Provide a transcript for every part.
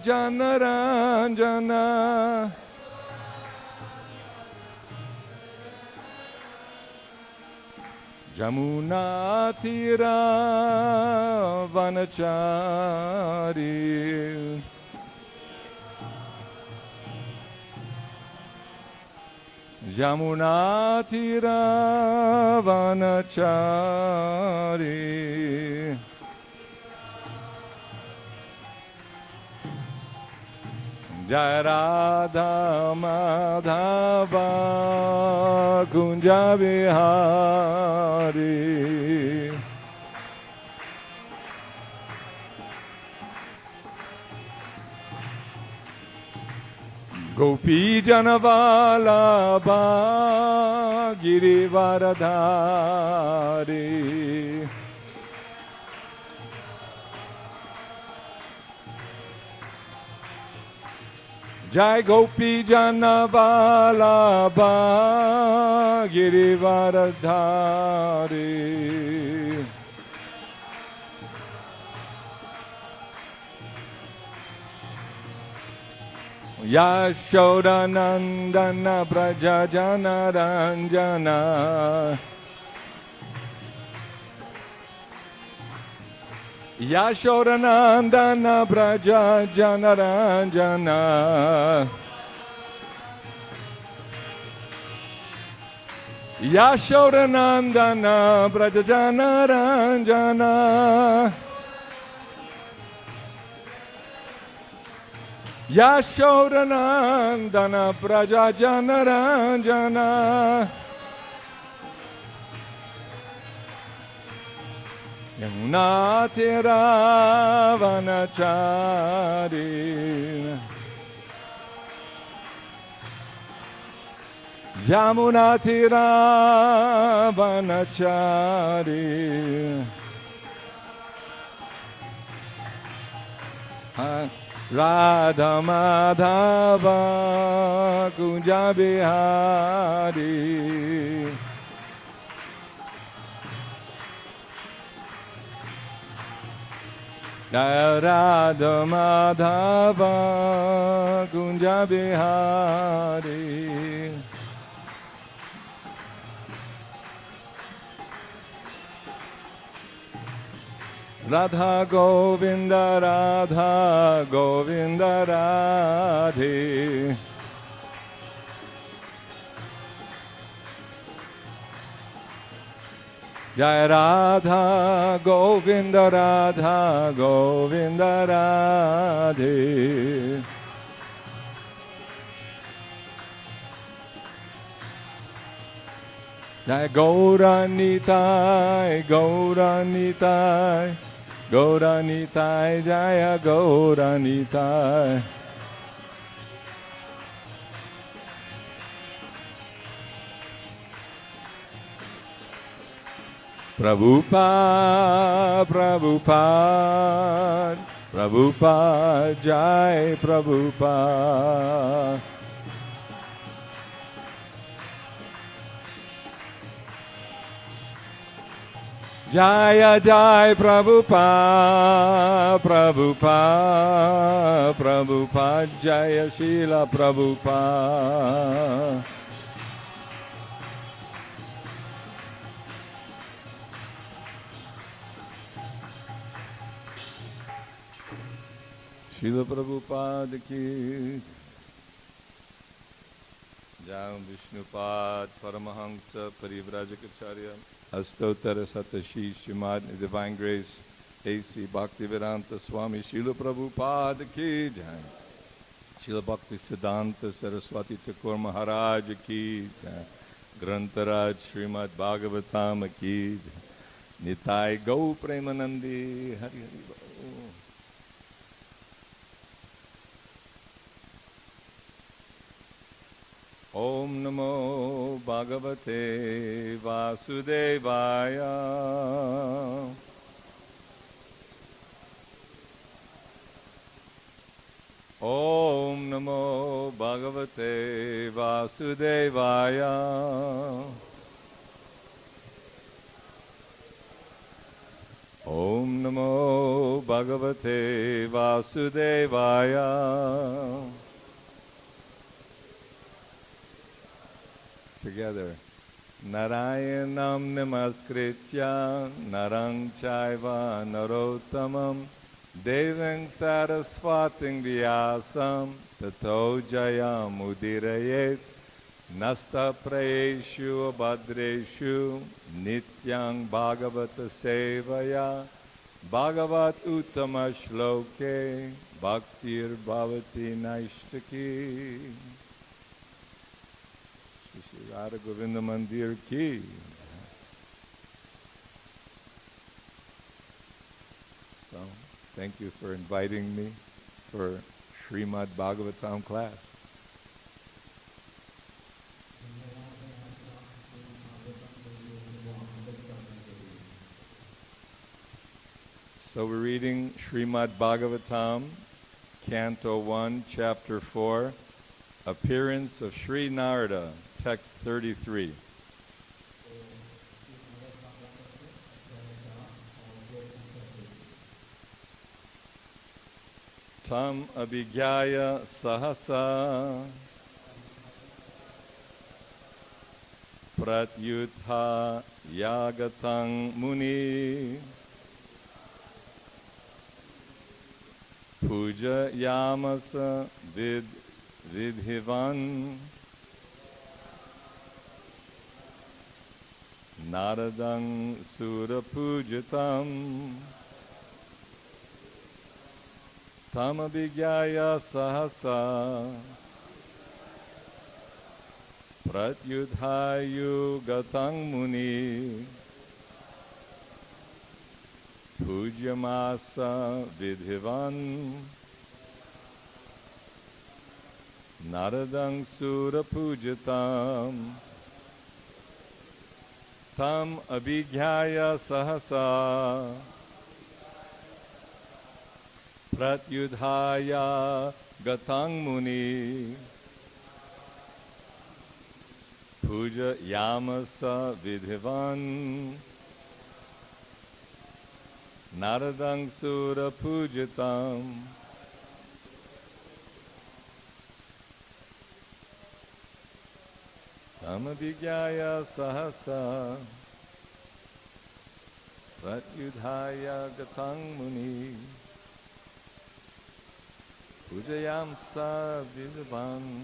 Janaranjana Jamuna Tira Vanachari Jamuna Tira Vanachari Jai Radha Madhava Kunja Vihari Gopi Janavalabha Girivaradhari Jai Gopi Janavalabha Girivaradhari Yashodanandana Braja Janaranjana Yashodanandana Braja Janaranjana Yashodanandana Braja Janaranjana Yashodanandana Braja Janaranjana Yamuna Tira Vanachari Jamuna Tira Vanachari Radha Madhava Kunja Vihari Radha Madhava Kunja Vihari Radha Govinda Radha Govinda Radhe Jai Radha Govinda Radha Govinda Radhe Jai Gauranitai Gauranitai Gauranitai Jaya Gauranitai Prabhupada Prabhupada Prabhupada Jai Prabhupada Jaya Jai Prabhupada Prabhupada Prabhupada Jaya Srila Prabhupada Srila Prabhupada ki Jai Vishnupad Paramahamsa Parivrajacharya Astottara Satashi Srimad Divine Grace A.C. Bhaktivedanta Swami Srila Prabhupada ki Jai Srila Bhakti Siddhanta Saraswati Thakur Maharaj ki Jai Grantaraj Srimad Bhagavatam ki Jai Nitai Gau Premanandi Hari Hari Bol Om Namo Bhagavate Vasudevaya Om Namo Bhagavate Vasudevaya Om Namo Bhagavate Vasudevaya. Together. Narayanam namaskritya narang chaiva narottamam devang saraswating vyasam tato jayam udirayet nasta prayeshu abhadreshu nityang bhagavata sevaya bhagavat uttama shloke bhaktir bhavati naishtaki. Shri Radha Govinda Mandir ki. So, thank you for inviting me for Srimad Bhagavatam class. So we're reading Srimad Bhagavatam, Canto 1, Chapter 4, Appearance of Sri Narada, Text 33. Tam abhigyaya sahasa pratyutha yagatang muni puja yamasa vidhivan naradang sura pujatam tam abhigyaya sahasa pratyudhayu gatang muni pujamasa vidhivan naradang sura pujatam tam abhigyaya sahasa pratyudhaya gatang muni puja yamasa vidhivan naradang sura pujatam. Tam abhigyaya sahasa pratyudhaya gatang muni pujayam sa vidvan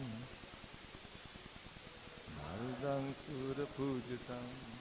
naradang sura pujatam.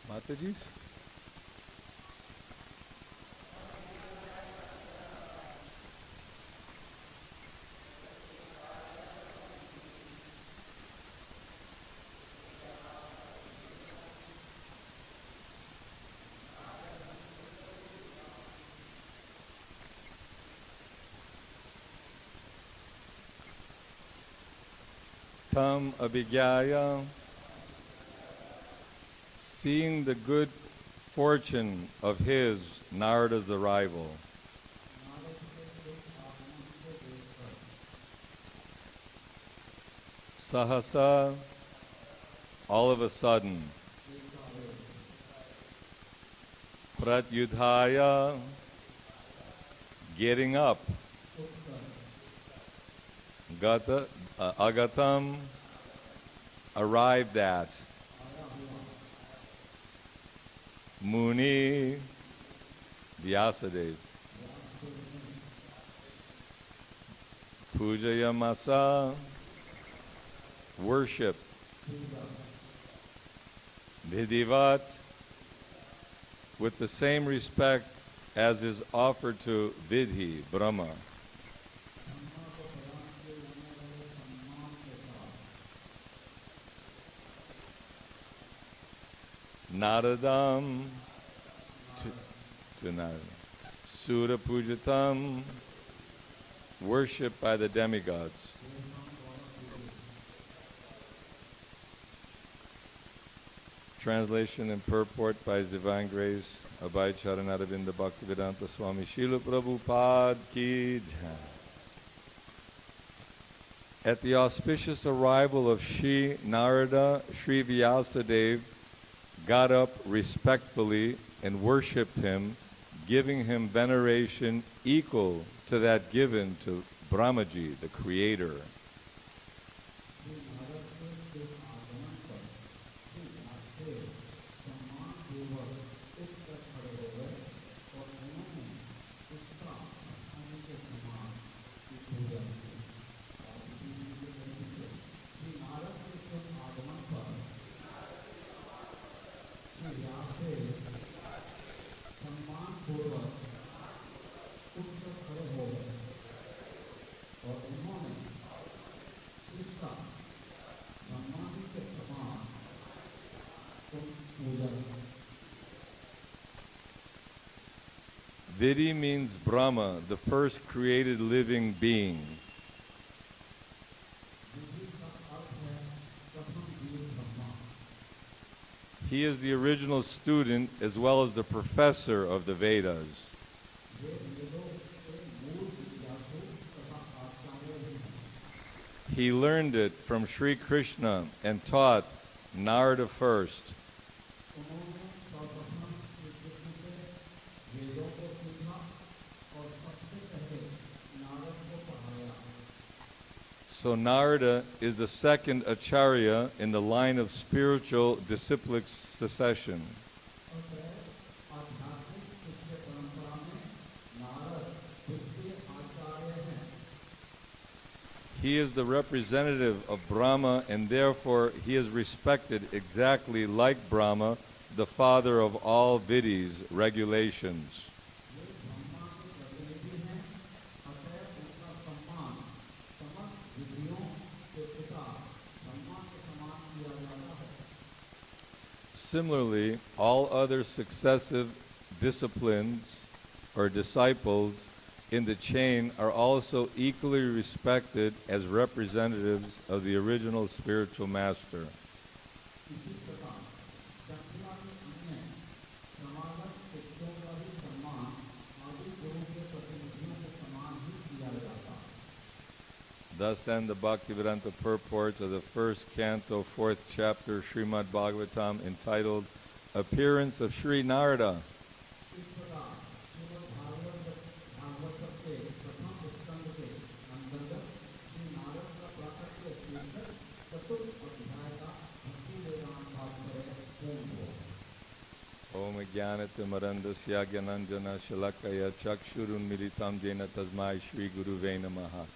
Mataji's? Tam abhigyaya, seeing the good fortune of his, Narada's arrival. Sahasa, all of a sudden. Pratyudhaya, getting up. Agatam, arrived at. Muni, Vyasadeva. Pujayamasa, worship. Vidhivat, with the same respect as is offered to Vidhi, Brahma. Naradam, to Narada. Sura Pujatam, worshipped by the demigods. Translation and purport by His Divine Grace, Abhay Charanaravinda Bhaktivedanta Swami Srila Prabhupada Ki Jai. At the auspicious arrival of Sri Narada, Sri Vyasadeva got up respectfully and worshipped him, giving him veneration equal to that given to Brahmaji, the creator. Vidhi means Brahma, the first created living being. He is the original student as well as the professor of the Vedas. He learned it from Sri Krishna and taught Narada first. So Narada is the second acharya in the line of spiritual disciplic succession. He is the representative of Brahma, and therefore he is respected exactly like Brahma, the father of all Vidhis, regulations. Similarly, all other successive disciplines or disciples in the chain are also equally respected as representatives of the original spiritual master. Thus then the Bhaktivedanta purport of the first canto, 4th chapter, Srimad Bhagavatam, entitled Appearance of Sri Narada. Om Jnanatimarandasya Gyananjana Shalakaya Chakshurun Militam Jena Tasmai Shri Guruve Namaha.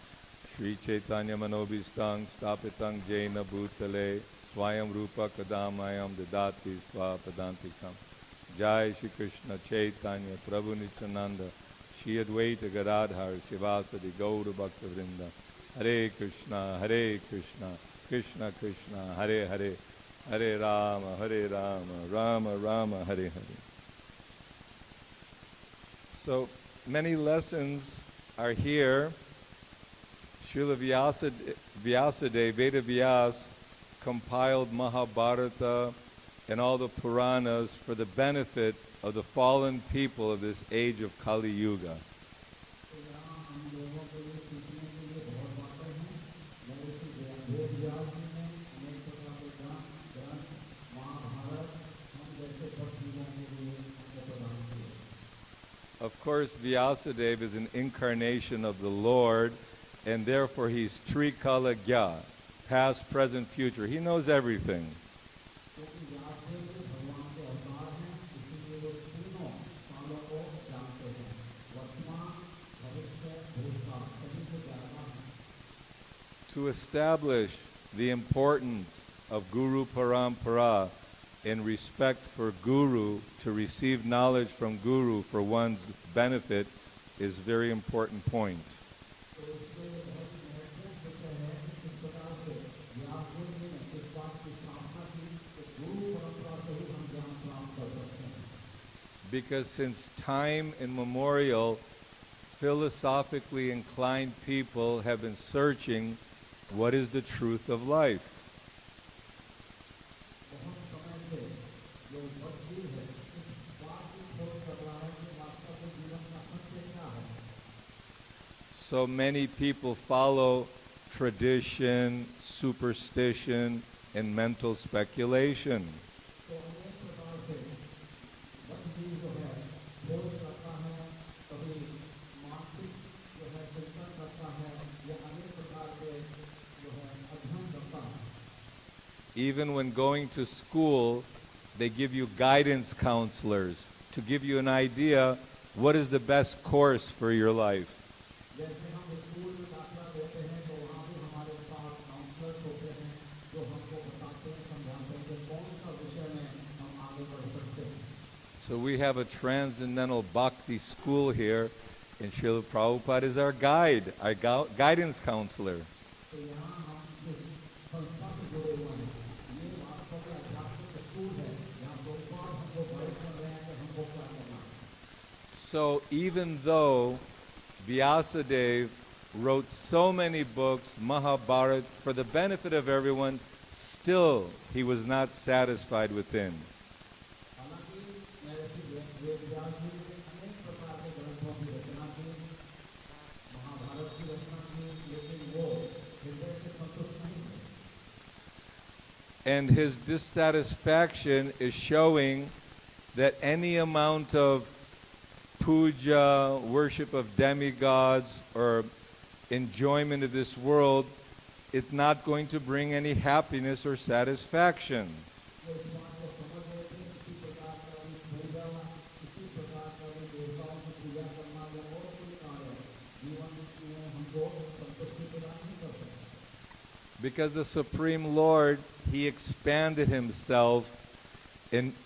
Shri Chaitanya Manobhistang Stapitang Jena Bhutale Swayam Rupa Kadamayam Dadati Swapadantikam. Jai Shri Krishna Chaitanya Prabhu Nityananda Shri Advaita Gadadhar Shivasadi Gaura Bhakta Vrinda. Hare Krishna, Krishna Krishna, Hare Hare, Hare Rama, Rama Rama, Hare Hare. So many lessons are here Srila Vyasadeva, Veda Vyas, compiled Mahabharata and all the Puranas for the benefit of the fallen people of this age of Kali Yuga. Of course, Vyasadeva is an incarnation of the Lord, and therefore he's Trikala Gya, past, present, future. He knows everything. To establish the importance of Guru Parampara in respect for Guru, to receive knowledge from Guru for one's benefit, is a very important point. Because since time immemorial, philosophically inclined people have been searching what is the truth of life. So many people follow tradition, superstition, and mental speculation. Even when going to school, they give you guidance counselors to give you an idea what is the best course for your life. So we have a transcendental bhakti school here, and Srila Prabhupada is our guide, our guidance counselor. So even though Vyasadeva wrote so many books, Mahabharata, for the benefit of everyone, still he was not satisfied within. And his dissatisfaction is showing that any amount of puja, worship of demigods, or enjoyment of this world, it's not going to bring any happiness or satisfaction. Because the Supreme Lord, He expanded Himself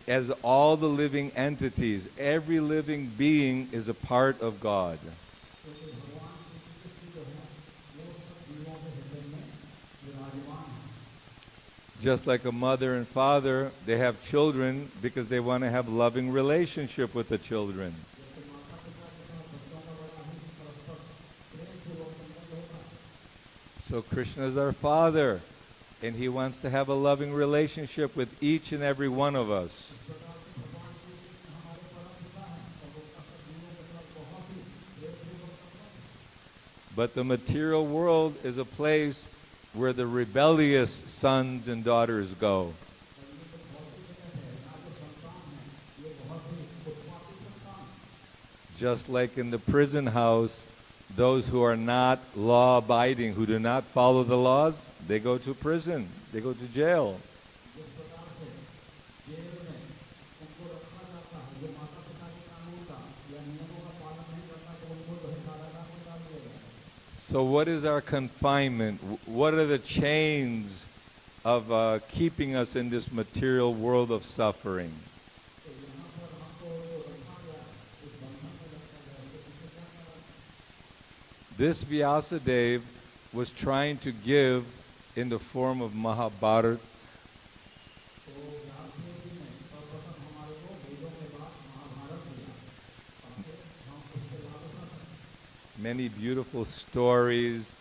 as all the living entities. Every living being is a part of God. Just like a mother and father, they have children because they want to have a loving relationship with the children. So Krishna is our Father, and He wants to have a loving relationship with each and every one of us. But the material world is a place where the rebellious sons and daughters go. Just like in the prison house, those who are not law-abiding, who do not follow the laws, they go to prison, they go to jail. So what is our confinement? What are the chains of keeping us in this material world of suffering? This Vyasadeva was trying to give in the form of Mahabharata. Many beautiful stories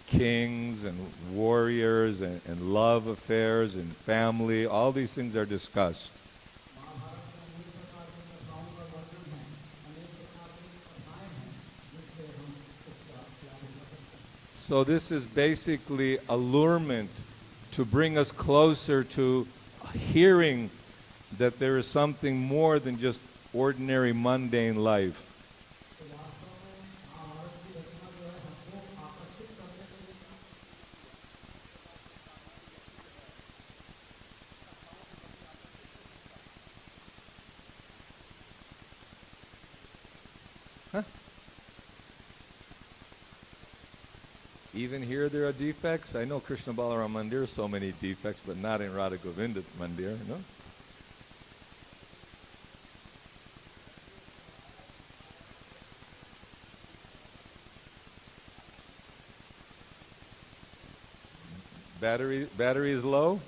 kings and warriors and love affairs and family. All these things are discussed. So this is basically allurement to bring us closer to hearing that there is something more than just ordinary mundane life. Huh? Even here there are defects. I know Krishna Balaram Mandir so many defects, but not in Radha Govinda Mandir, no? Battery is low?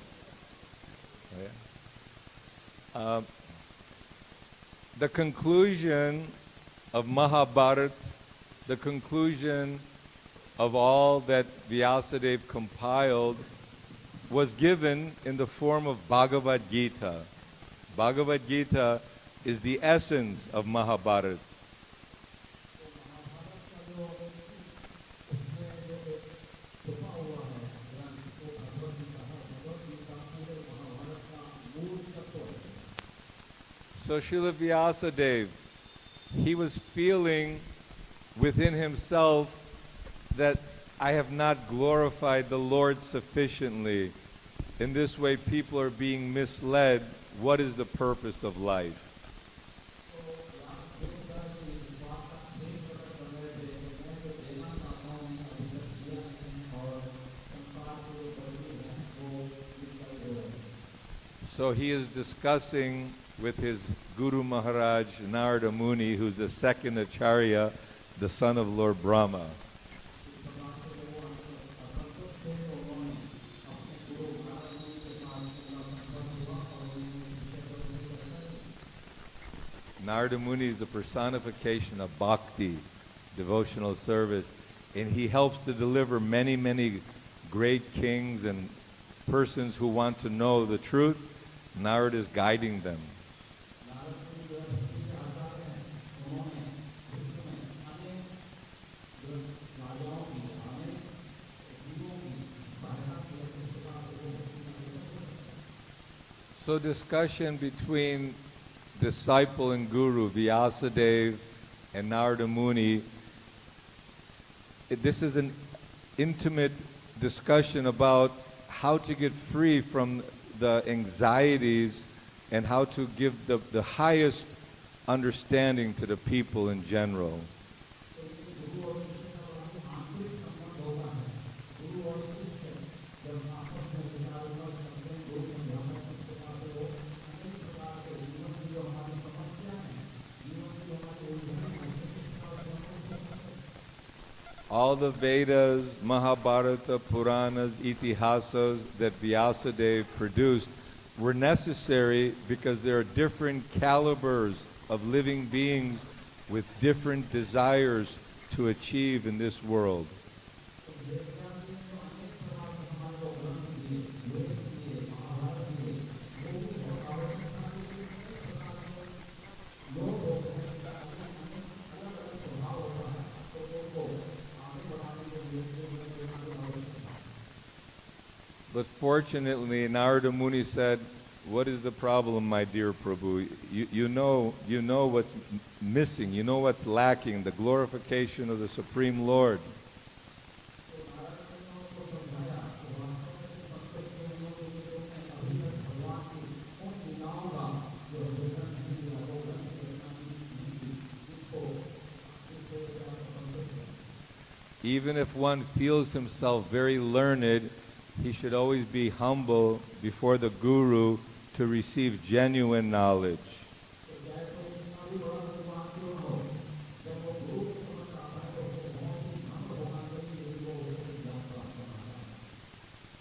Yeah. The conclusion of Mahabharata, the conclusion of all that Vyasadeva compiled, was given in the form of Bhagavad Gita. Bhagavad Gita is the essence of Mahabharata. So Srila Vyasadeva, he was feeling within himself that I have not glorified the Lord sufficiently. In this way, people are being misled. What is the purpose of life? So he is discussing with his Guru Maharaj, Narada Muni, who's the second Acharya, the son of Lord Brahma. Narada Muni is the personification of bhakti, devotional service, and he helps to deliver many, many great kings and persons who want to know the truth. Narada is guiding them. So discussion between disciple and guru, Vyasadeva and Narada Muni, this is an intimate discussion about how to get free from the anxieties and how to give the highest understanding to the people in general. All the Vedas, Mahabharata, Puranas, Itihasas that Vyasadeva produced were necessary because there are different calibers of living beings with different desires to achieve in this world. But fortunately, Narada Muni said, "What is the problem, my dear Prabhu? You know what's missing. You know what's lacking, the glorification of the Supreme Lord." Even if one feels himself very learned, he should always be humble before the Guru to receive genuine knowledge.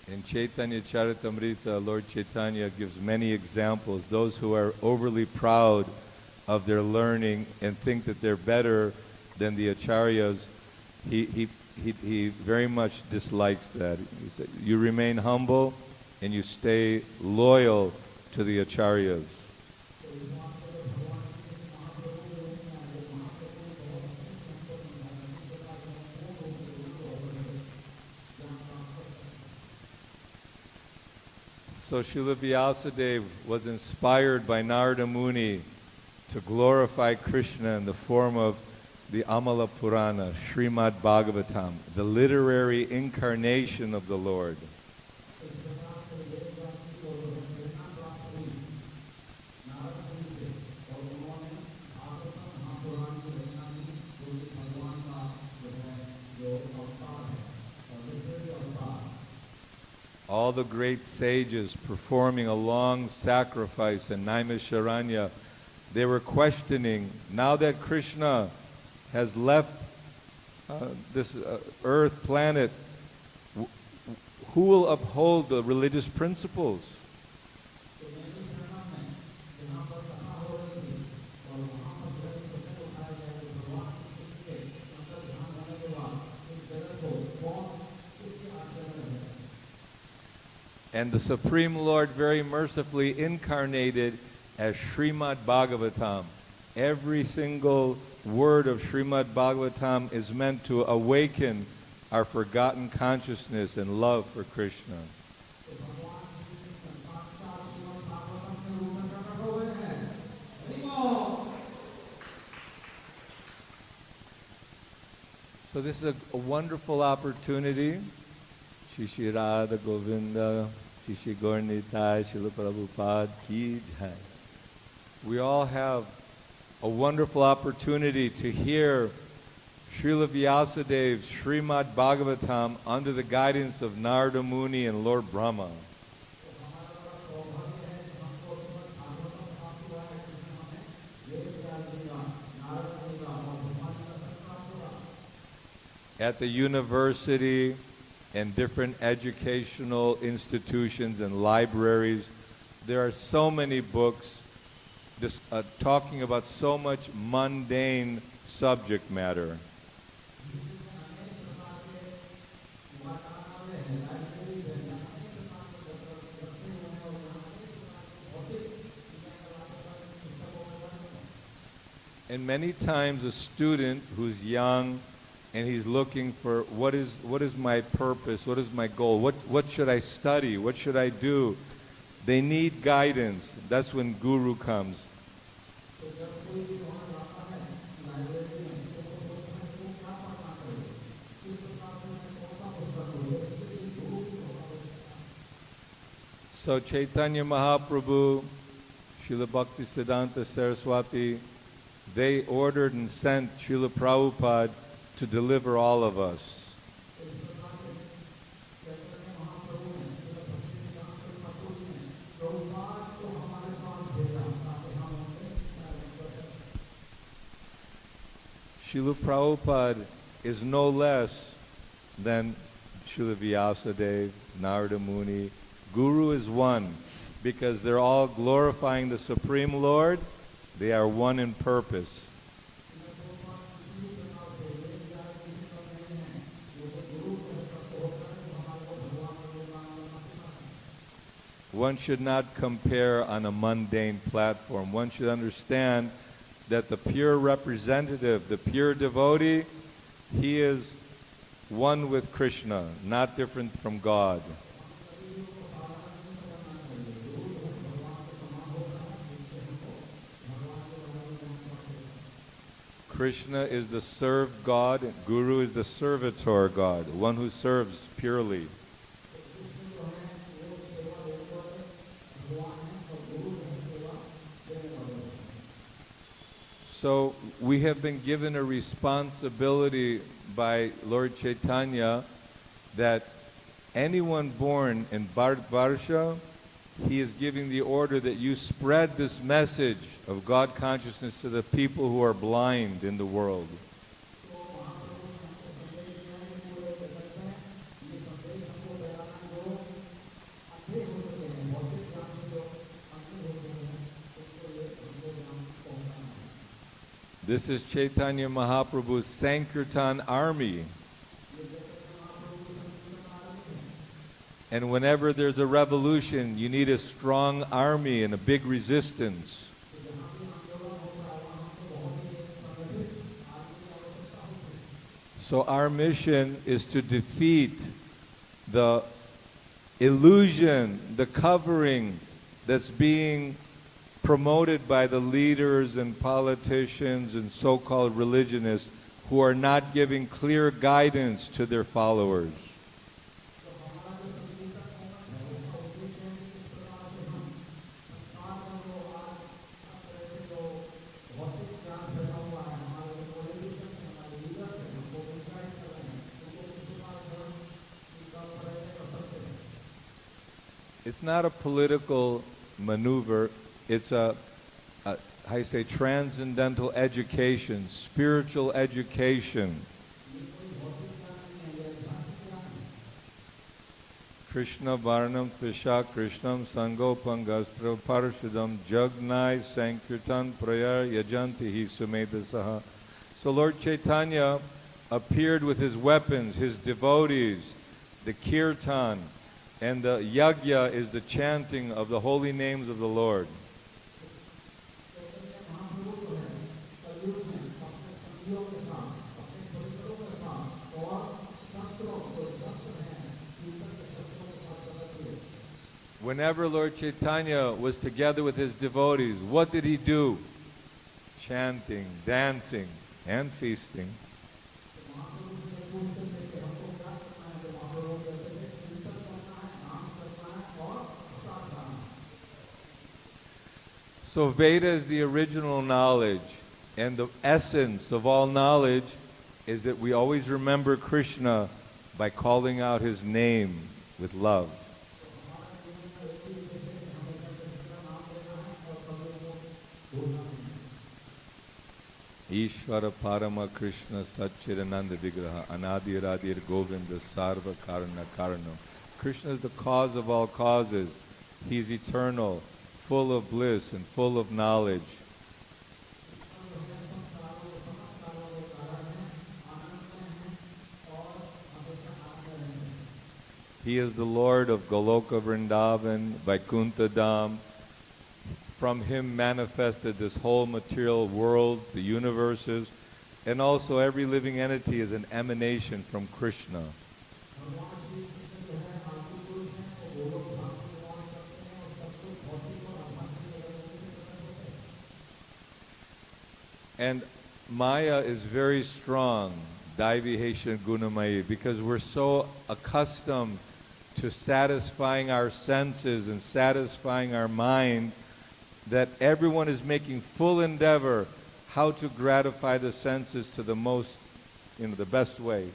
In Chaitanya Charitamrita, Lord Chaitanya gives many examples. Those who are overly proud of their learning and think that they're better than the acharyas, he he very much dislikes that. He said, you remain humble and you stay loyal to the acharyas. So Srila Vyasadeva was inspired by Narada Muni to glorify Krishna in the form of the Amala Purana, Srimad Bhagavatam, the literary incarnation of the Lord. All the great sages performing a long sacrifice in Naimisharanya, they were questioning, now that Krishna has left this earth planet, who will uphold the religious principles? And the Supreme Lord very mercifully incarnated as Srimad Bhagavatam. Every single word of Srimad Bhagavatam is meant to awaken our forgotten consciousness and love for Krishna. So this is a wonderful opportunity. Shri Radha Govinda, Shri Gaurnitai, Srila Prabhupada Ki Jai. We all have a wonderful opportunity to hear Srila Vyasadev's Srimad Bhagavatam under the guidance of Narada Muni and Lord Brahma. At the university and different educational institutions and libraries, there are so many books talking about so much mundane subject matter. And many times a student who's young and he's looking for what is my purpose, what is my goal, what should I study, what should I do? They need guidance. That's when Guru comes. So Chaitanya Mahaprabhu, Srila Bhaktisiddhanta Saraswati, they ordered and sent Srila Prabhupada to deliver all of us. Srila Prabhupada is no less than Srila Vyasadeva, Narada Muni. Guru is one because they're all glorifying the Supreme Lord. They are one in purpose. One should not compare on a mundane platform. One should understand that the pure representative, the pure devotee, he is one with Krishna, not different from God. Krishna is the served God, and Guru is the servitor God, one who serves purely. So we have been given a responsibility by Lord Chaitanya that anyone born in Bharatvarsha, he is giving the order that you spread this message of God consciousness to the people who are blind in the world. This is Chaitanya Mahaprabhu's Sankirtan army. And whenever there's a revolution, you need a strong army and a big resistance. So our mission is to defeat the illusion, the covering that's being promoted by the leaders and politicians and so-called religionists who are not giving clear guidance to their followers. It's not a political maneuver, it's how you say, transcendental education, spiritual education. Krishna Varnam Tvisha Krishnam Sango Pangastra Parashudam Jagnai Sankirtan Prayar Yajantihi Sumedasaha. So Lord Chaitanya appeared with his weapons, his devotees, the kirtan, and the yajna is the chanting of the holy names of the Lord. Whenever Lord Chaitanya was together with his devotees, what did he do? Chanting, dancing, and feasting. So Veda is the original knowledge, and the essence of all knowledge is that we always remember Krishna by calling out his name with love. Ishvara Parama Krishna Satchidananda Vigraha Anadi Radir Govinda Sarva Karana Karanam. Krishna is the cause of all causes. He's eternal, full of bliss and full of knowledge. He is the Lord of Goloka Vrindavan, Vaikuntha Dham. From him manifested this whole material world, the universes, and also every living entity is an emanation from Krishna. And Maya is very strong, Daivi Heshan Gunamayi, because we're so accustomed to satisfying our senses and satisfying our mind that everyone is making full endeavor how to gratify the senses to the most, the best way.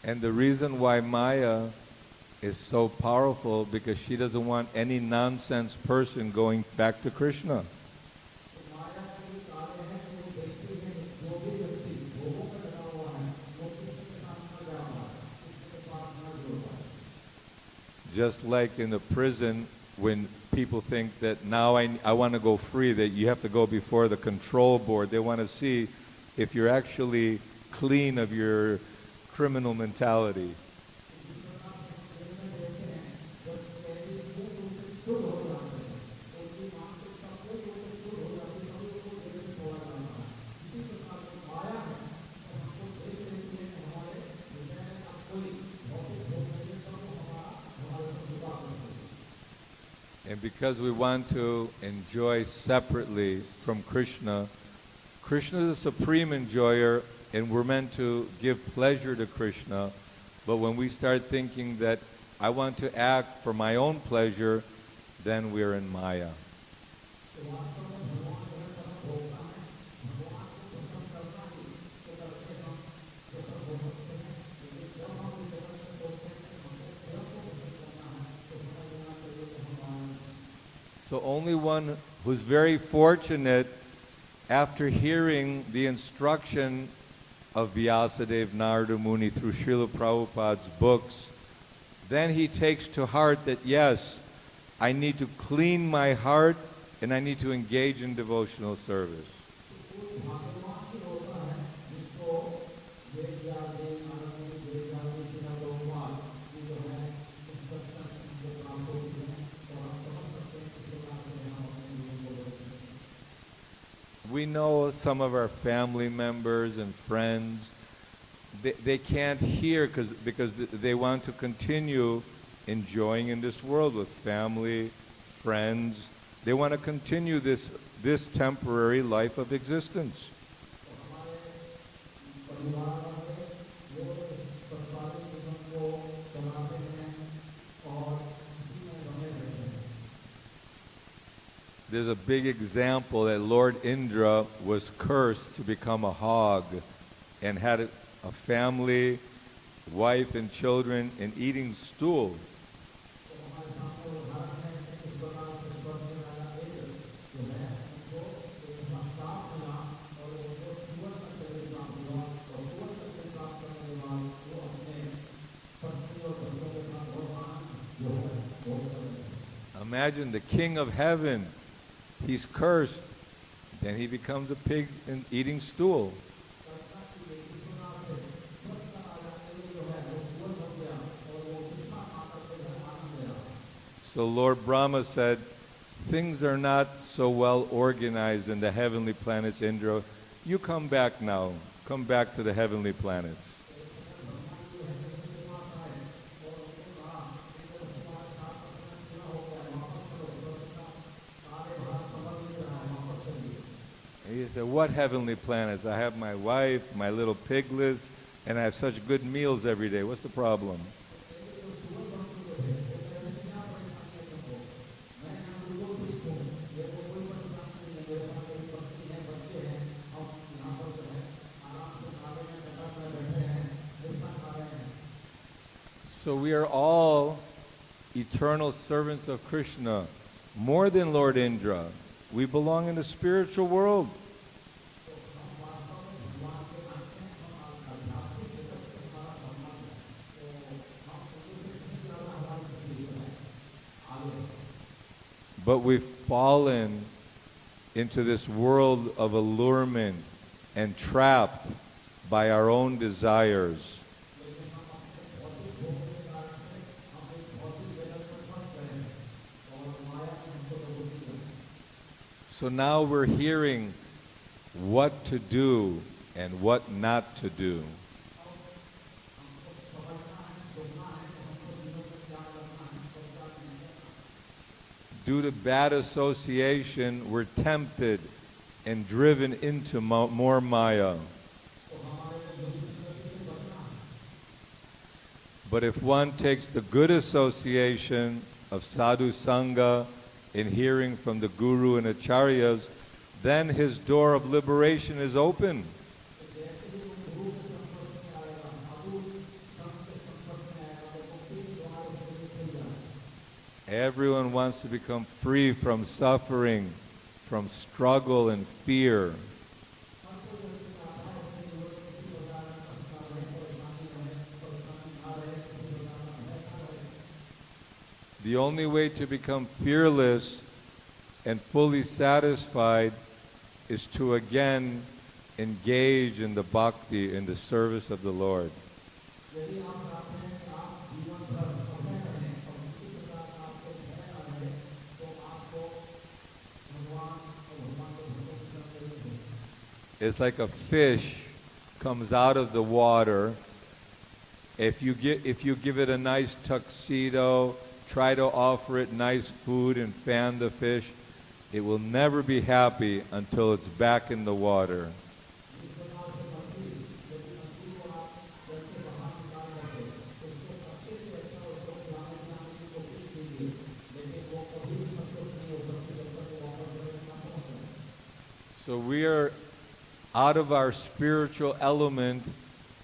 And the reason why Maya is so powerful because she doesn't want any nonsense person going back to Krishna. Just like in the prison, when people think that now I want to go free, that you have to go before the control board. They want to see if you're actually clean of your criminal mentality. And because we want to enjoy separately from Krishna, Krishna is the supreme enjoyer, and we're meant to give pleasure to Krishna. But when we start thinking that I want to act for my own pleasure, then we're in Maya. So only one who's very fortunate, after hearing the instruction of Vyasadeva Narada Muni through Srila Prabhupada's books then he takes to heart that yes, I need to clean my heart and I need to engage in devotional service. We know some of our family members and friends, they can't hear because they want to continue enjoying in this world with family, friends. They want to continue this temporary life of existence. There's a big example that Lord Indra was cursed to become a hog and had a family, wife and children, and eating stool. Imagine the king of heaven, he's cursed, then he becomes a pig and eating stool. So Lord Brahma said, things are not so well organized in the heavenly planets, Indra. You come back now. Come back to the heavenly planets. He said, what heavenly planets? I have my wife, my little piglets, and I have such good meals every day. What's the problem? So we are all eternal servants of Krishna, more than Lord Indra. We belong in the spiritual world. But we've fallen into this world of allurement and trapped by our own desires. So now we're hearing what to do and what not to do. Due to bad association, we're tempted and driven into more Maya. But if one takes the good association of sadhu sangha in hearing from the guru and acharyas, then his door of liberation is open. Everyone wants to become free from suffering, from struggle and fear. The only way to become fearless and fully satisfied is to again engage in the bhakti, in the service of the Lord. It's like a fish comes out of the water. If you give it a nice tuxedo, try to offer it nice food and fan the fish, it will never be happy until it's back in the water. So we are out of our spiritual element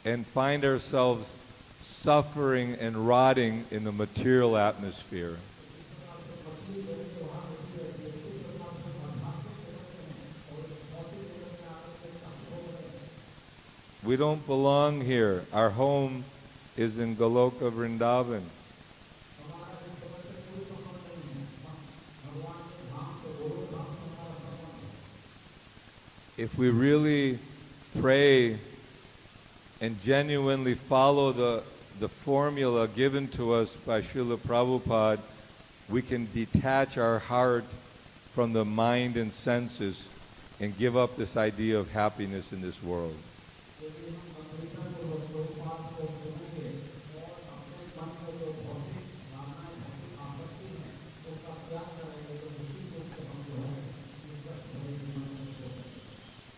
and find ourselves suffering and rotting in the material atmosphere. We don't belong here. Our home is in Goloka Vrindavan. if we really pray and genuinely follow the formula given to us by Srila Prabhupada, we can detach our heart from the mind and senses and give up this idea of happiness in this world.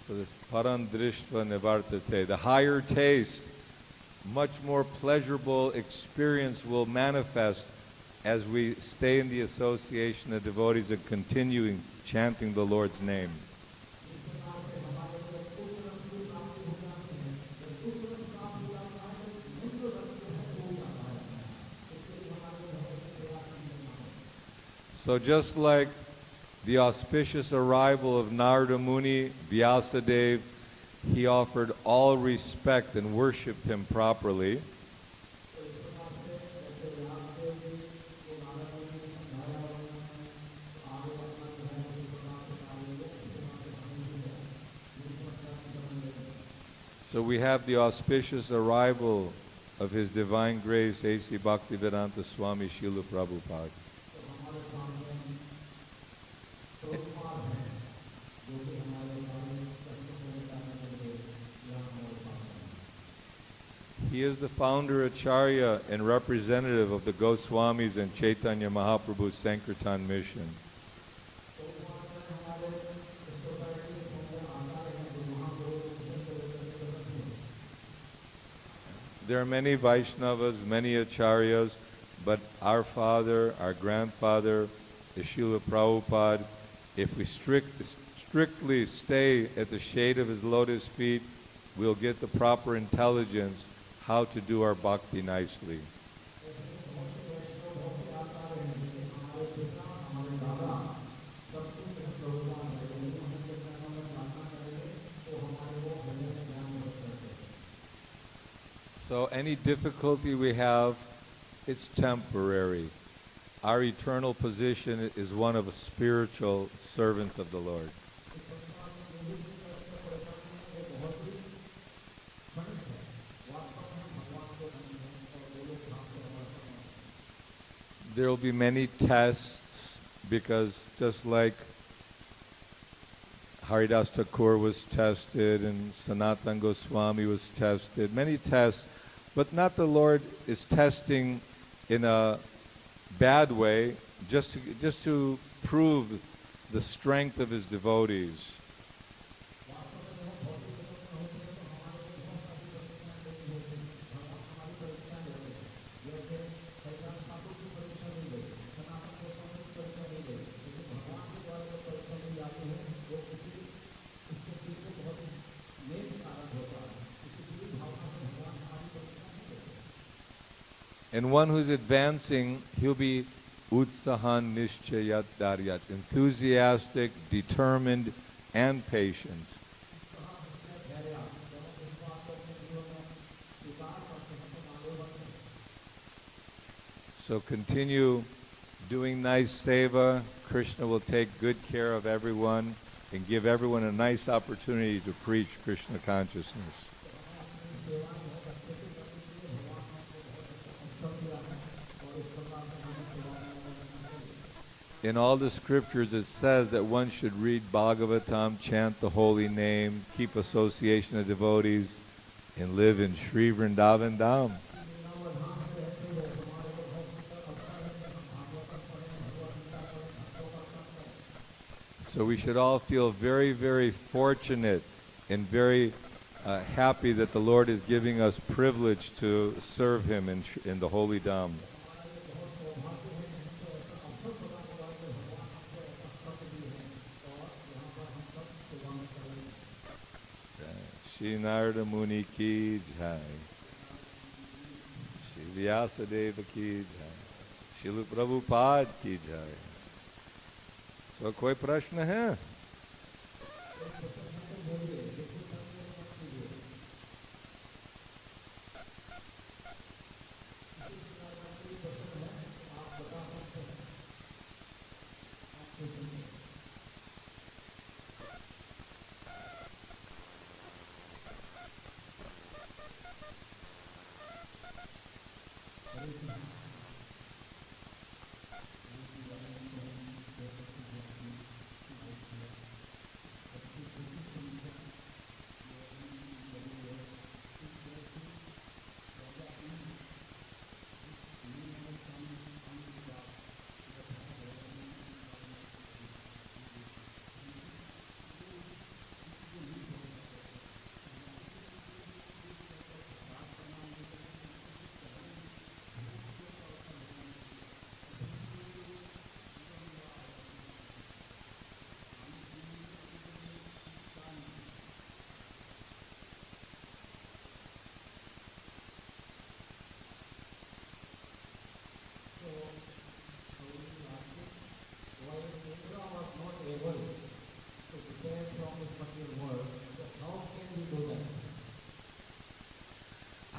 So this param drishtva nivartate, the higher taste, much more pleasurable experience will manifest as we stay in the association of devotees and continuing chanting the Lord's name. So just like the auspicious arrival of Narada Muni, Vyasadeva, he offered all respect and worshipped him properly. So we have the auspicious arrival of His Divine Grace, A.C. Bhaktivedanta Swami Srila Prabhupada. He is the founder, Acharya, and representative of the Goswamis and Chaitanya Mahaprabhu's Sankirtan mission. There are many Vaishnavas, many Acharyas, but our father, our grandfather, is Srila Prabhupada. If we strictly stay at the shade of his lotus feet, we'll get the proper intelligence how to do our bhakti nicely. So any difficulty we have, it's temporary. Our eternal position is one of spiritual servants of the Lord. There will be many tests, because just like Haridas Thakur was tested and Sanatana Goswami was tested, many tests, but not the Lord is testing in a bad way, just to prove the strength of His devotees. And one who's advancing, he'll be utsahan nishchayat daryat, enthusiastic, determined, and patient. So continue doing nice seva. Krishna will take good care of everyone and give everyone a nice opportunity to preach Krishna consciousness. In all the scriptures it says that one should read Bhagavatam, chant the holy name, keep association of devotees, and live in Sri Vrindavan Dham. So we should all feel very, very fortunate and very happy that the Lord is giving us privilege to serve Him in the holy Dham. Shri Narada Muni ki jai, Shri Vyasadeva ki jai, Srila Prabhupada ki jai. So कोई प्रश्न है?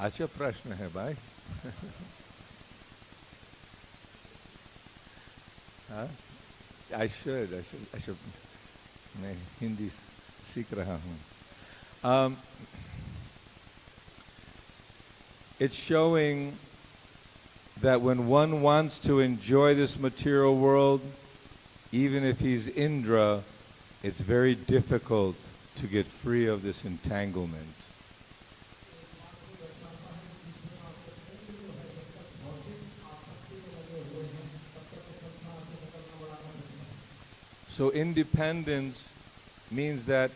अच्छा प्रश्न है भाई. हाँ, I should. मैं हिंदी सीख रहा हूँ. It's showing that when one wants to enjoy this material world, even if he's Indra, it's very difficult to get free of this entanglement. So independence means that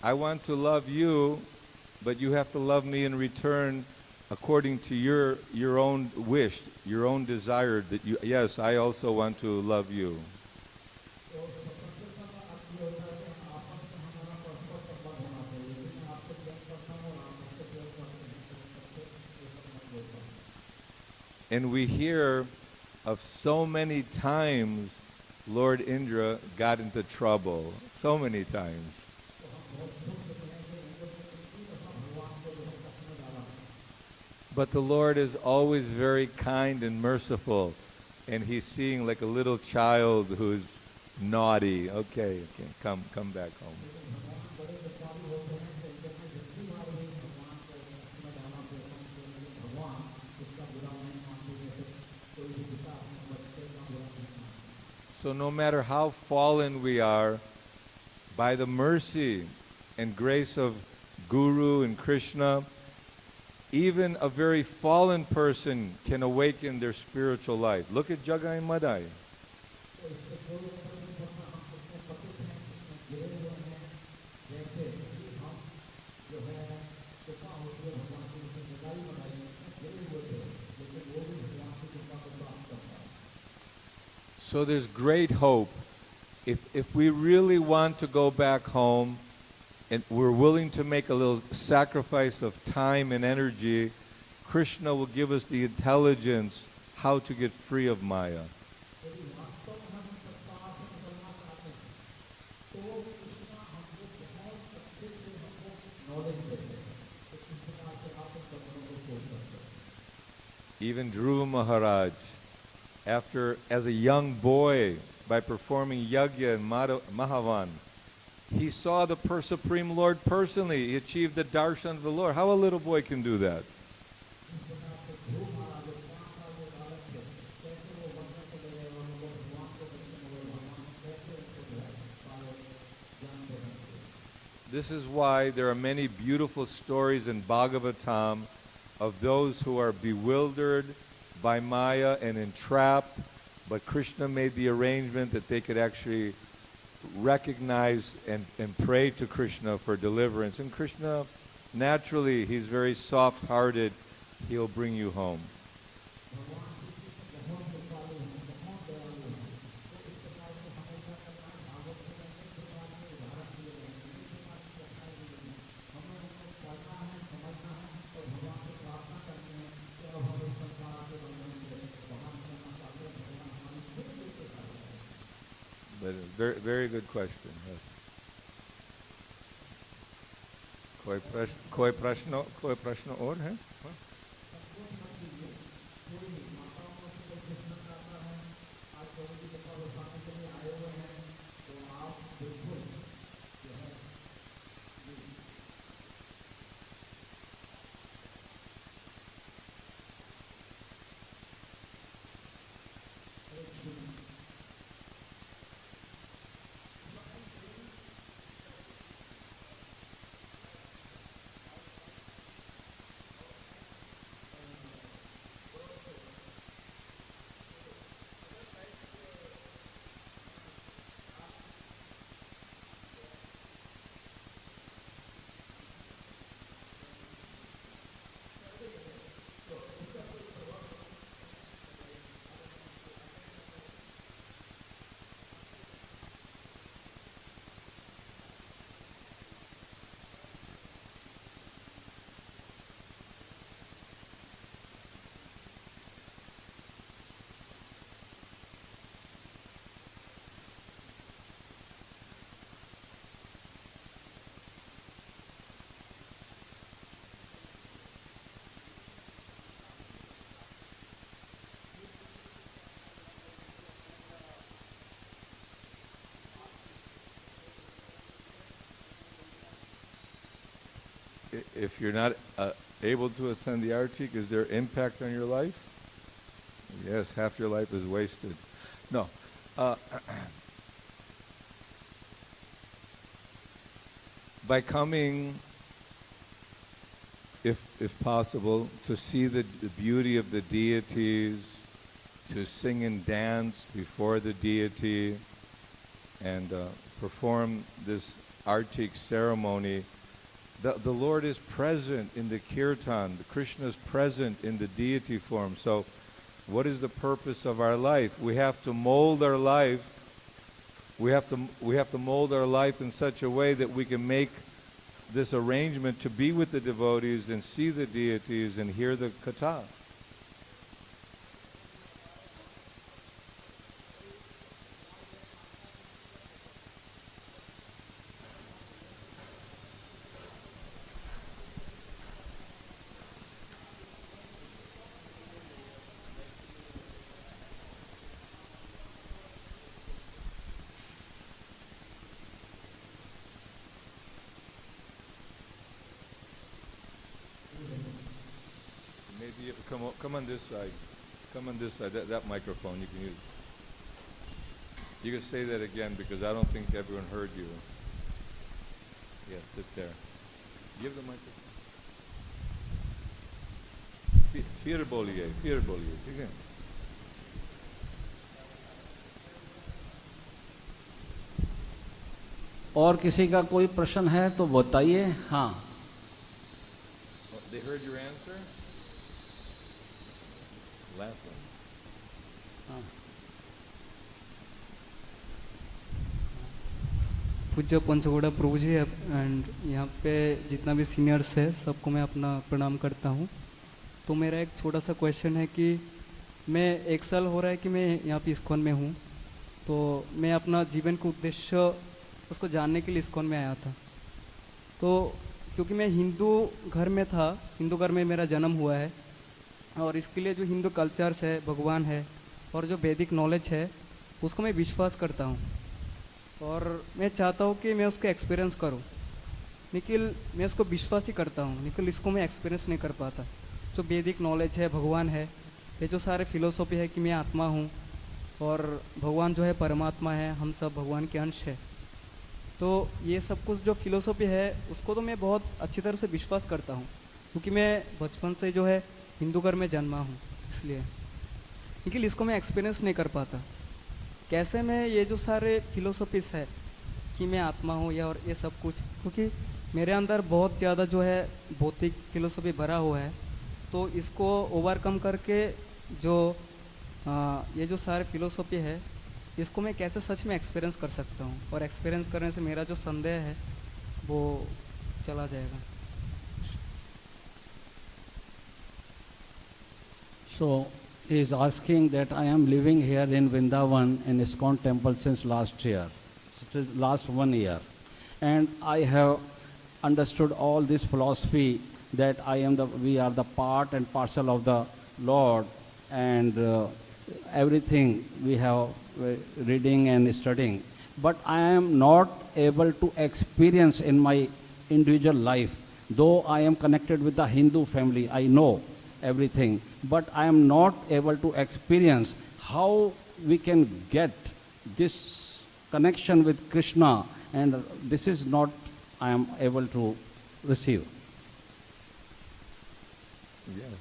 I want to love you, but you have to love me in return according to your own wish, your own desire that you, yes, I also want to love you. And we hear of so many times Lord Indra got into trouble, so many times. But the Lord is always very kind and merciful, and he's seeing like a little child who's naughty. Okay, come back home. So no matter how fallen we are, by the mercy and grace of Guru and Krishna, even a very fallen person can awaken their spiritual life. Look at Jagai Madai. So there's great hope. If we really want to go back home, and we're willing to make a little sacrifice of time and energy, Krishna will give us the intelligence how to get free of Maya. Even Dhruva Maharaj, as a young boy, by performing yajna in Mahavan, he saw the Supreme Lord personally. He achieved the darshan of the Lord. How a little boy can do that? This is why there are many beautiful stories in Bhagavatam of those who are bewildered by Maya and entrapped, but Krishna made the arrangement that they could actually recognize and pray to Krishna for deliverance. And Krishna, naturally, he's very soft-hearted. He'll bring you home. But very, very good question. Yes. कोई प्रश्न और है? if you're not able to attend the artik, is there impact on your life? Yes, half your life is wasted. No. By coming, if possible, to see the beauty of the deities, to sing and dance before the deity, and perform this artik ceremony, the Lord is present in the kirtan. Krishna is present in the deity form. So what is the purpose of our life? We have to mold our life. We have to mold our life in such a way that we can make this arrangement to be with the devotees and see the deities and hear the katha. Maybe you come on this side. Come on this side. That microphone you can use. You can say that again because I don't think everyone heard you. Yes, sit there. Give the microphone. फिर बोलिए. ठीक है? और किसी का कोई प्रश्न है तो बताइए. हाँ. They heard your answer? Last one. हाँ. पूज्य पंचगौड़ा प्रभु जी एंड यहाँ पे जितना भी सीनियर्स है सबको मैं अपना प्रणाम करता हूँ. तो मेरा एक छोटा सा क्वेश्चन है कि मैं 1 साल हो रहा है कि मैं यहाँ पे इस्कॉन में हूँ. तो मैं अपना जीवन का उद्देश्य उसको जानने के लिए इस्कॉन में आया था. तो क्योंकि मैं हिंदू घर में था, हिंदू घर में मेरा जन्म हुआ है और इसके लिए जो हिंदू कल्चर्स है, भगवान है और जो वैदिक नॉलेज है उसको मैं विश्वास करता हूँ और मैं चाहता हूँ कि मैं उसको एक्सपीरियंस करूँ. लेकिन मैं उसको विश्वास ही करता हूँ, लेकिन इसको मैं एक्सपीरियंस नहीं कर पाता. जो वैदिक नॉलेज है, भगवान है, ये जो सारे फिलोसॉफी है कि मैं आत्मा हूँ और भगवान जो है परमात्मा है, हम सब भगवान के अंश है. तो ये सब कुछ जो फिलोसॉफी है उसको तो मैं बहुत अच्छी तरह से विश्वास करता हूँ क्योंकि मैं बचपन से जो है हिंदू घर में जन्मा हूँ, इसलिए. लेकिन इसको मैं एक्सपीरियंस नहीं कर पाता. कैसे मैं ये जो सारे फिलोसॉफीज है कि मैं आत्मा हूँ या और ये सब कुछ, क्योंकि मेरे अंदर बहुत ज़्यादा जो है भौतिक फिलोसॉफी भरा हुआ है. तो इसको ओवरकम करके जो ये जो सारे फिलोसॉफी है इसको मैं कैसे सच में एक्सपीरियंस कर सकता हूँ और एक्सपीरियंस करने से मेरा जो संदेह है वो चला जाएगा. So he is asking that I am living here in Vrindavan in ISKCON temple since last year. It is last 1 year, and I have understood all this philosophy that we are the part and parcel of the Lord, and everything we have reading and studying. But I am not able to experience in my individual life. Though I am connected with the Hindu family, I know everything, but I am not able to experience how we can get this connection with Krishna, and this is not I am able to receive. Yeah.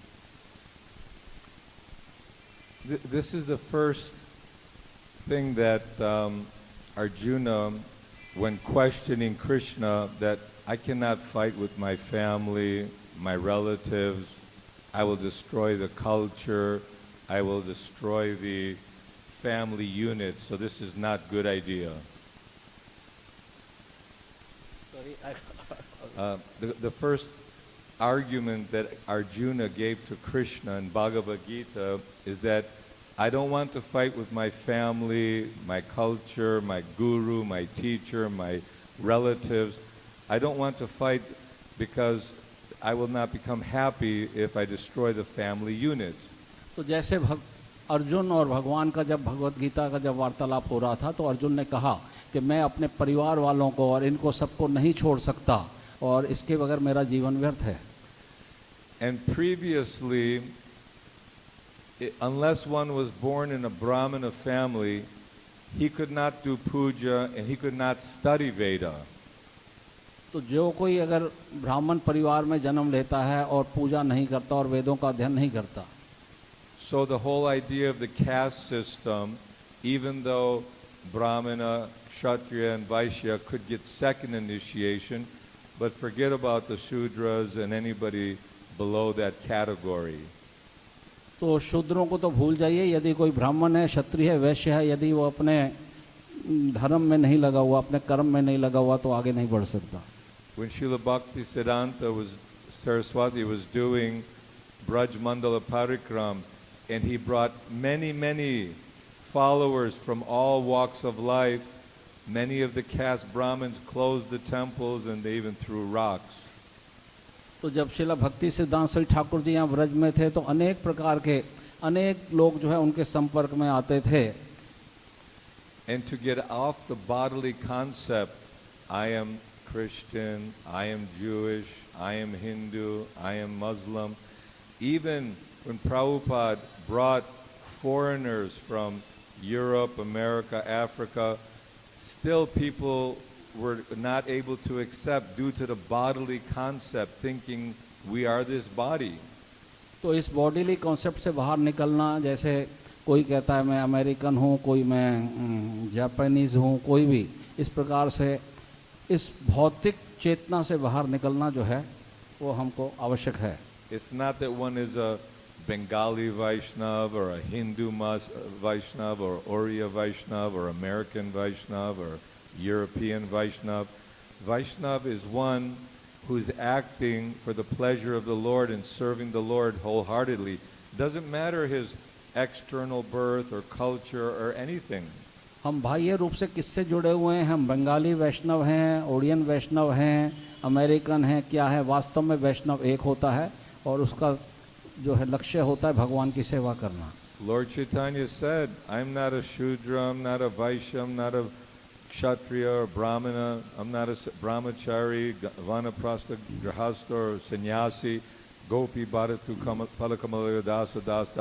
This is the first thing that Arjuna, when questioning Krishna, that I cannot fight with my family, my relatives, I will destroy the culture, I will destroy the family unit, so this is not good idea. Sorry, The first argument that Arjuna gave to Krishna in Bhagavad Gita is that I don't want to fight with my family, my culture, my guru, my teacher, my relatives. I don't want to fight because I will not become happy if I destroy the family unit. तो जैसे अर्जुन और भगवान का जब भगवत गीता का जब वार्तालाप हो रहा था तो अर्जुन ने कहा कि मैं अपने परिवार वालों को और इनको सबको नहीं छोड़ सकता और इसके बगैर मेरा जीवन व्यर्थ है। And previously, unless one was born in a Brahmana family, he could not do puja and he could not study Veda. तो जो कोई अगर ब्राह्मण परिवार में जन्म लेता है और पूजा नहीं करता और वेदों का अध्ययन नहीं करता, So the whole idea of the caste system, even though Brahmana, Kshatriya and Vaishya could get second initiation, but forget about the Shudras and anybody below that category. तो शूद्रों को तो भूल जाइए, यदि कोई ब्राह्मण है, क्षत्रिय है, वैश्य है, यदि वो अपने धर्म में नहीं लगा हुआ, अपने कर्म में नहीं लगा हुआ, तो आगे नहीं बढ़ सकता। When Srila Bhaktisiddhanta Saraswati was doing Braj Mandala Parikram, and he brought many followers from all walks of life, many of the caste Brahmins closed the temples and they even threw rocks. तो जब श्रीला भक्ति सिद्धांत श्री ठाकुर जी यहाँ ब्रज में थे, तो अनेक प्रकार के अनेक लोग जो है उनके संपर्क में आते थे। And to get off the bodily concept, I am Christian, I am Jewish, I am Hindu, I am Muslim. Even when Prabhupada brought foreigners from Europe, America, Africa, still people were not able to accept due to the bodily concept, thinking we are this body. तो इस bodily concept से बाहर निकलना, जैसे कोई कहता है मैं अमेरिकन हूँ, कोई मैं जापानीज़ हूँ, कोई भी इस प्रकार से इस भौतिक चेतना से बाहर निकलना जो है वो हमको आवश्यक है। It's not that one is a Bengali Vaishnav or a Hindu Vaishnav or Oriya Vaishnav or American Vaishnav or European Vaishnav. Vaishnav is one who's acting for the pleasure of the Lord and serving the Lord wholeheartedly. Doesn't matter his external birth or culture or anything. हम बाह्य रूप से किससे जुड़े हुए हैं, हम बंगाली वैष्णव हैं, ओडियन वैष्णव हैं, अमेरिकन हैं, क्या है, वास्तव में वैष्णव एक होता है और उसका जो है लक्ष्य होता है भगवान की सेवा करना। Lord Chaitanya said, I'm not a Shudra, I'm not a Vaishya, I'm not a Kshatriya or Brahmana, I'm not a Brahmachari, Vanaprastha, Grahastha or Sannyasi, Gopi, Bharatu, Palakamalaya, Dasa, Das.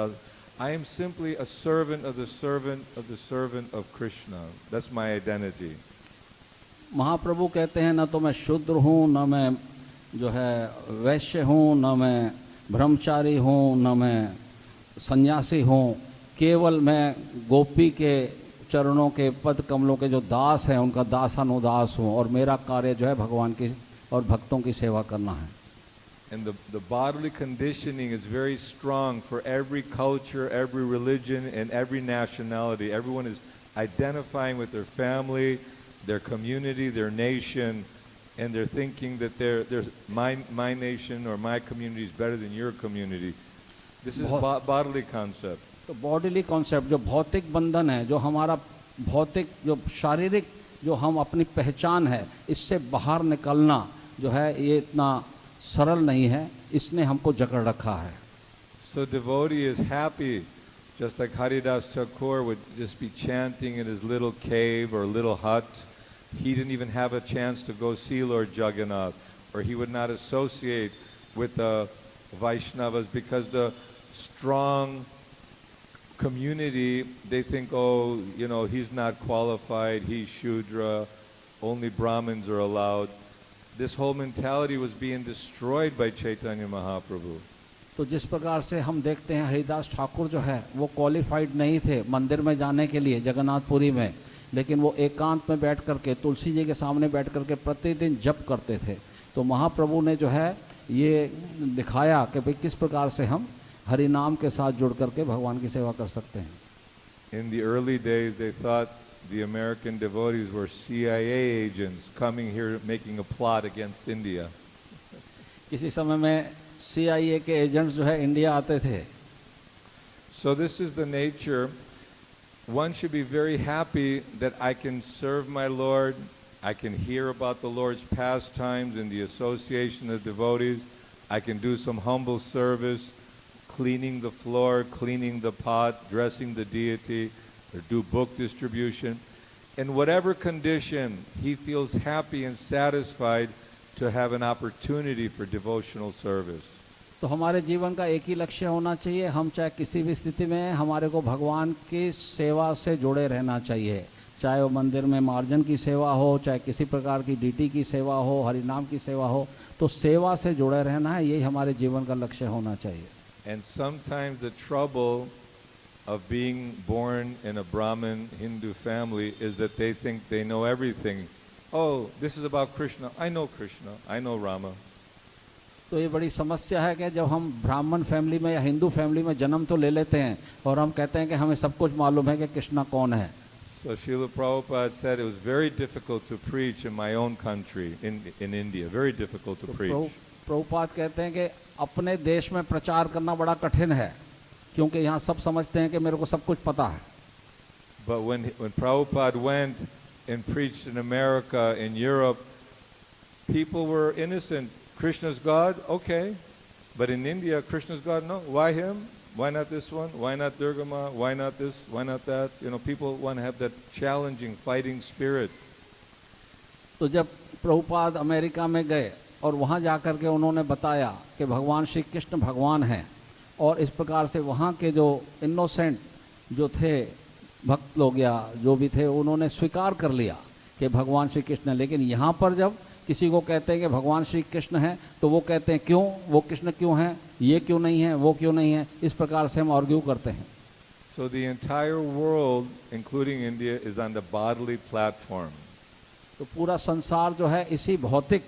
I am simply a servant of the servant of the servant of Krishna. That's my identity. महाप्रभु कहते हैं न तो मैं शूद्र हूँ, न मैं जो है वैश्य हूँ, न मैं ब्रह्मचारी हूँ, न मैं सन्यासी हूँ, केवल मैं गोपी के चरणों के पद कमलों के जो दास हैं उनका दासानुदास हूँ और मेरा कार्य जो है भगवान की और भक्तों की सेवा करना है। And the bodily conditioning is very strong for every culture, every religion, and every nationality. Everyone is identifying with their family, their community, their nation, and they're thinking that my nation or my community is better than your community. This is bodily concept. तो bodily concept जो भौतिक बंधन है, जो हमारा भौतिक जो शारीरिक जो हम अपनी पहचान है, इससे बाहर निकलना जो है ये इतना सरल नहीं है, इसने हमको जकड़ रखा है। So devotee is happy, just like Haridas Thakur would just be chanting in his little cave or little hut. He didn't even have a chance to go see Lord Jagannath, or he would not associate with the Vaishnavas because the strong community, they think, oh, you know, he's not qualified, he's Shudra, only Brahmins are allowed. This whole mentality was being destroyed by Chaitanya Mahaprabhu. तो जिस प्रकार से हम देखते हैं हरिदास ठाकुर जो है वो क्वालिफाइड नहीं थे मंदिर में जाने के लिए जगन्नाथपुरी में, लेकिन वो एकांत में बैठ करके तुलसी जी के सामने बैठ करके प्रतिदिन जप करते थे। तो महाप्रभु ने जो है ये दिखाया कि भाई किस प्रकार से हम हरि नाम के साथ जुड़ करके भगवान की सेवा कर सकते हैं। In the early days, they thought the American devotees were CIA agents coming here making a plot against India. किसी समय में CIA के एजेंट्स जो है इंडिया आते थे। So this is the nature. One should be very happy that I can serve my Lord, I can hear about the Lord's pastimes and the association of devotees, I can do some humble service, cleaning the floor, cleaning the pot, dressing the deity, or do book distribution. In whatever condition, he feels happy and satisfied to have an opportunity for devotional service. तो हमारे जीवन का एक ही लक्ष्य होना चाहिए, हम चाहे किसी भी स्थिति में हैं, हमारे को भगवान की सेवा से जुड़े रहना चाहिए, चाहे वो मंदिर में मार्जन की सेवा हो, चाहे किसी प्रकार की डीटी की सेवा हो, हरिनाम की सेवा हो, तो सेवा से जुड़े रहना है, यही हमारे जीवन का लक्ष्य होना चाहिए. And sometimes the trouble of being born in a Brahmin Hindu family is that they think they know everything. Oh, this is about Krishna. I know Rama. तो ये बड़ी समस्या है कि जब हम ब्राह्मण फैमिली में या हिंदू फैमिली में जन्म तो ले लेते हैं और हम कहते हैं कि हमें सब कुछ मालूम है कि कृष्णा कौन है. So Srila Prabhupada said it was very difficult to preach in my own country, in India. Very difficult to preach. Prabhupada कहते हैं कि अपने देश में प्रचार करना बड़ा कठिन है, क्योंकि यहाँ सब समझते हैं कि मेरे को सब कुछ पता है. But when Prabhupada went and preached in America, in Europe, people were innocent. Krishna's God, okay. But in India, Krishna's God, no. Why him? Why not this one? Why not Durga Ma? Why not this? Why not that? You know, people want to have that challenging, fighting spirit. तो जब Prabhupada America में गए और वहाँ जाकर के उन्होंने बताया कि भगवान श्री कृष्ण भगवान हैं, और इस प्रकार से वहाँ के जो इनोसेंट जो थे भक्त लोग या जो भी थे, उन्होंने स्वीकार कर लिया कि भगवान श्री कृष्ण है. लेकिन यहाँ पर जब किसी को कहते हैं कि भगवान श्री कृष्ण हैं, तो वो कहते हैं क्यों, वो कृष्ण क्यों हैं, ये क्यों नहीं है, वो क्यों नहीं है. इस प्रकार से हम आर्ग्यू करते हैं. So the entire world, including India, is on the bodily platform. तो पूरा संसार जो है इसी भौतिक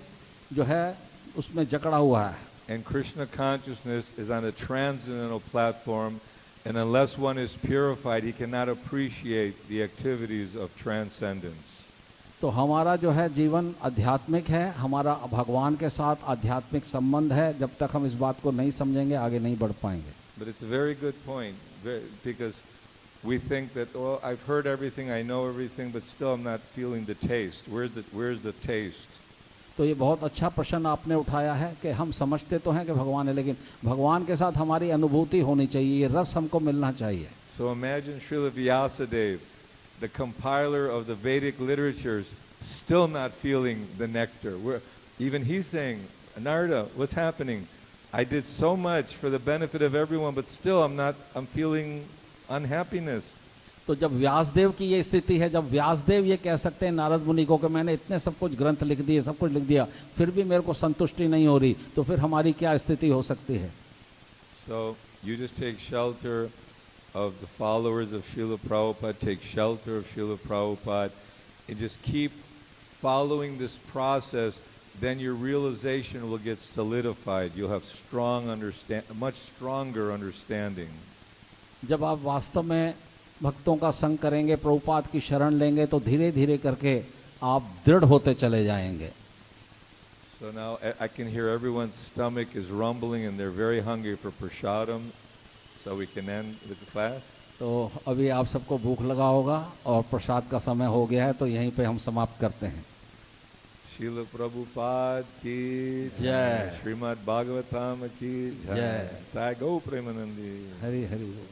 जो है उसमें जकड़ा हुआ है. And Krishna consciousness is on a transcendental platform, and unless one is purified, he cannot appreciate the activities of transcendence. तो हमारा जो है जीवन आध्यात्मिक है, हमारा भगवान के साथ आध्यात्मिक संबंध है. जब तक हम इस बात को नहीं समझेंगे आगे नहीं बढ़ पाएंगे. But it's a very good point, because we think that, oh, I've heard everything, I know everything, but still I'm not feeling the taste. Where's the taste? तो ये बहुत अच्छा प्रश्न आपने उठाया है कि हम समझते तो हैं कि भगवान है, लेकिन भगवान के साथ हमारी अनुभूति होनी चाहिए, ये रस हमको मिलना चाहिए. So imagine Srila Vyasadeva, the compiler of the Vedic literatures, still not feeling the nectar. Even he's saying, Narada, what's happening? I did so much for the benefit of everyone, but still I'm feeling unhappiness. तो जब व्यासदेव की ये स्थिति है, जब व्यासदेव ये कह सकते हैं नारद मुनि को कि मैंने इतने सब कुछ ग्रंथ लिख दिए, सब कुछ लिख दिया, फिर भी मेरे को संतुष्टि नहीं हो रही, तो फिर हमारी क्या स्थिति हो सकती है. So you just take shelter of the followers of Srila Prabhupada, take shelter of Srila Prabhupada, and just keep following this process, then your realization will get solidified. You'll have much stronger understanding. जब आप वास्तव में भक्तों का संग करेंगे, प्रभुपाद की शरण लेंगे, तो धीरे धीरे करके आप दृढ़ होते चले जाएंगे. So now I can hear everyone's stomach is rumbling and they're very hungry for prasadam. So we can end the class. तो अभी आप सबको भूख लगा होगा और प्रसाद का समय हो गया है, तो यहीं पे हम समाप्त करते हैं. Srila Prabhupada ki जय. Srimad Bhagavatam ki जय. Thayagot Premanandi. हरि हरि बोल.